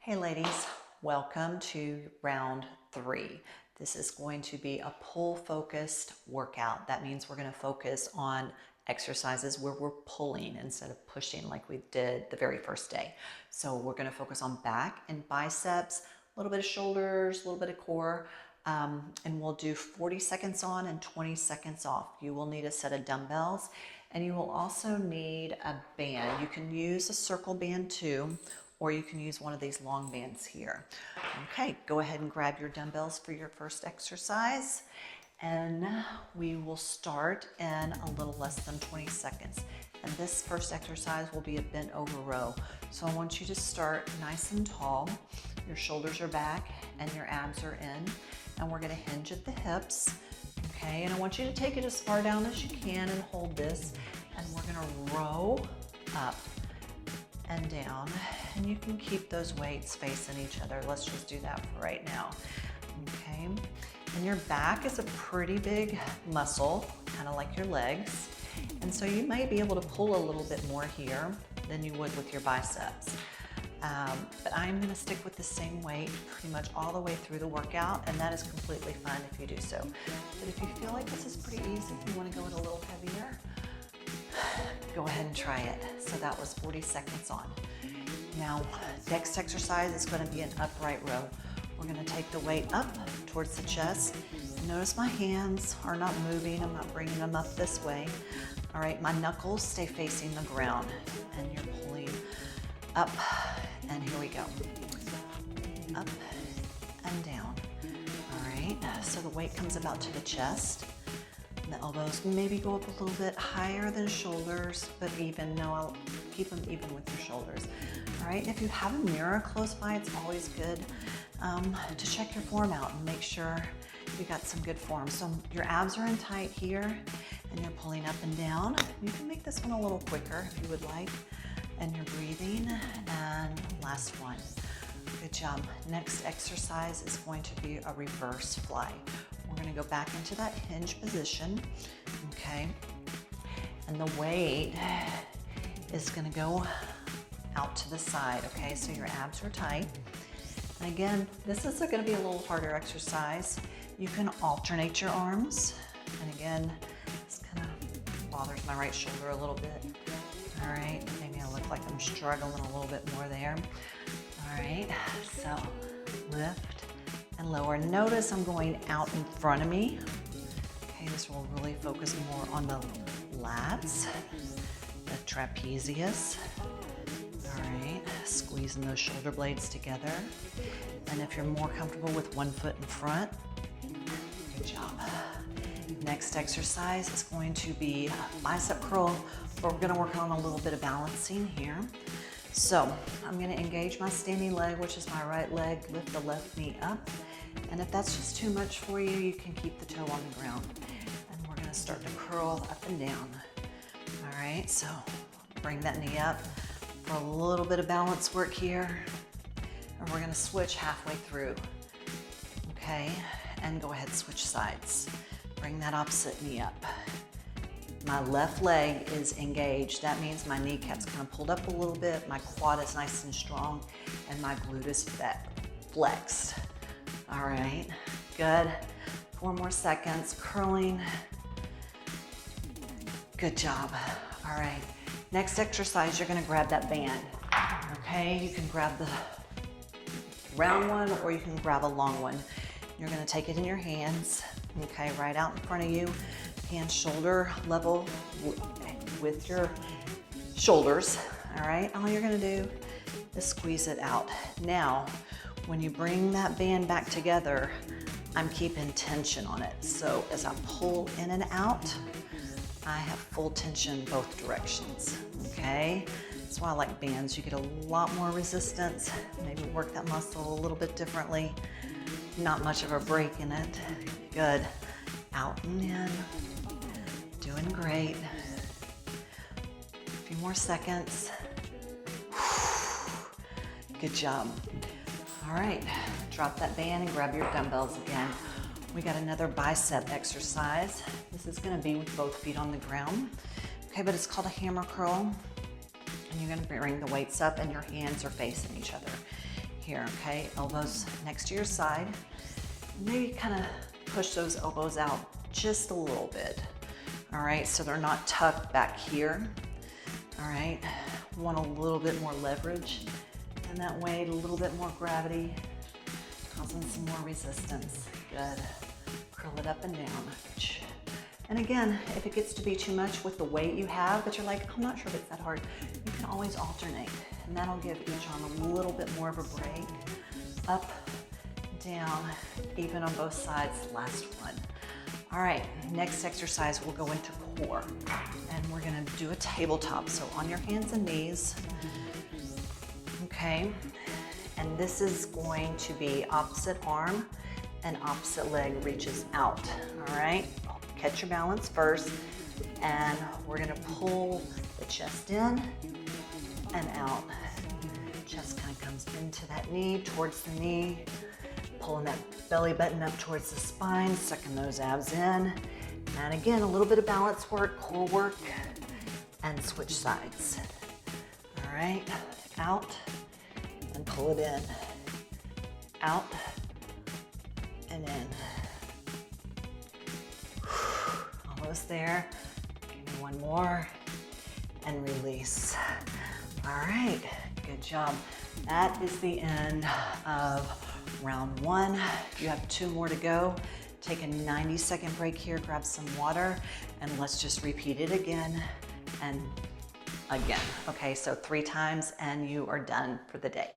Hey ladies, welcome to round 3. This is going to be a pull focused workout. That means we're going to focus on exercises where we're pulling instead of pushing like we did the very first day. So we're going to focus on back and biceps, a little bit of shoulders, a little bit of core, and we'll do 40 seconds on and 20 seconds off. You will need a set of dumbbells and you will also need a band. You can use a circle band too, or you can use one of these long bands here. Okay, go ahead and grab your dumbbells for your first exercise, and we will start in a little less than 20 seconds. And this first exercise will be a bent over row. So I want you to start nice and tall. Your shoulders are back and your abs are in, and we're gonna hinge at the hips. Okay, and I want you to take it as far down as you can and hold this, and we're gonna row up and down, and you can keep those weights facing each other. Let's just do that for right now. Okay, and your back is a pretty big muscle, kind of like your legs, and so you might be able to pull a little bit more here than you would with your biceps. But I'm going to stick with the same weight pretty much all the way through the workout, and that is completely fine if you do so. But if you feel like this is pretty easy, you want to go it a little heavier, go ahead and try it. So that was 40 seconds on. Now, next exercise is going to be an upright row. We're going to take the weight up towards the chest. Notice my hands are not moving. I'm not bringing them up this way. All right, my knuckles stay facing the ground, and you're pulling up, and here we go. Up and down. All right, so the weight comes about to the chest. The elbows maybe go up a little bit higher than shoulders, but even. No, I'll keep them even with your shoulders. All right, if you have a mirror close by, it's always good to check your form out and make sure you got some good form. So your abs are in tight here, and you're pulling up and down. You can make this one a little quicker if you would like, and you're breathing. And last one. Good job. Next exercise is going to be a reverse fly. We're going to go back into that hinge position, okay? And the weight is going to go out to the side, okay? So your abs are tight. And again, this is going to be a little harder exercise. You can alternate your arms. And again, this kind of bothers my right shoulder a little bit. All right, maybe I look like I'm struggling a little bit more there. All right, so lift and lower. Notice I'm going out in front of me. Okay, this will really focus more on the lats, the trapezius. All right, squeezing those shoulder blades together. And if you're more comfortable with one foot in front, good job. Next exercise is going to be bicep curl, but we're going to work on a little bit of balancing here. So I'm going to engage my standing leg, which is my right leg, lift the left knee up. And if that's just too much for you, you can keep the toe on the ground. And we're going to start to curl up and down. All right, so bring that knee up for a little bit of balance work here. And we're going to switch halfway through. Okay, and go ahead, switch sides. Bring that opposite knee up. My left leg is engaged. That means my kneecap's kind of pulled up a little bit, my quad is nice and strong, and my glute is flexed. All right, good. 4 more seconds, curling. Good job. All right, next exercise, you're gonna grab that band. Okay, you can grab the round one or you can grab a long one. You're gonna take it in your hands, okay, right out in front of you. Hands shoulder level with your shoulders, all right? All you're gonna do is squeeze it out. Now, when you bring that band back together, I'm keeping tension on it. So as I pull in and out, I have full tension both directions, okay? That's why I like bands. You get a lot more resistance, maybe work that muscle a little bit differently. Not much of a break in it. Good. Out and in. Doing great. A few more seconds. Good job. All right, drop that band and grab your dumbbells again. We got another bicep exercise. This is gonna be with both feet on the ground. Okay, but it's called a hammer curl. And you're gonna bring the weights up and your hands are facing each other. here, okay? Elbows next to your side. Maybe kind of push those elbows out just a little bit. All right, so they're not tucked back here. All right, want a little bit more leverage, and that way a little bit more gravity, causing some more resistance. Good. Curl it up and down. And again, if it gets to be too much with the weight you have, but you're like, I'm not sure if it's that hard, you can always alternate, and that'll give each arm a little bit more of a break. Up, down, even on both sides. Last one. All right, next exercise, we'll go into core, and we're gonna do a tabletop. So on your hands and knees, okay? And this is going to be opposite arm and opposite leg reaches out, all right? Catch your balance first, and we're gonna pull the chest in and out. Chest kind of comes into that knee, towards the knee, pulling that belly button up towards the spine, sucking those abs in. And again, a little bit of balance work, core work, and switch sides. All right, out, and pull it in. Out, and in. Almost there. Give me one more, and release. All right, good job. That is the end of round one. You have 2 more to go. Take a 90-second break here, grab some water, and let's just repeat it again and again. Okay, so 3 times and you are done for the day.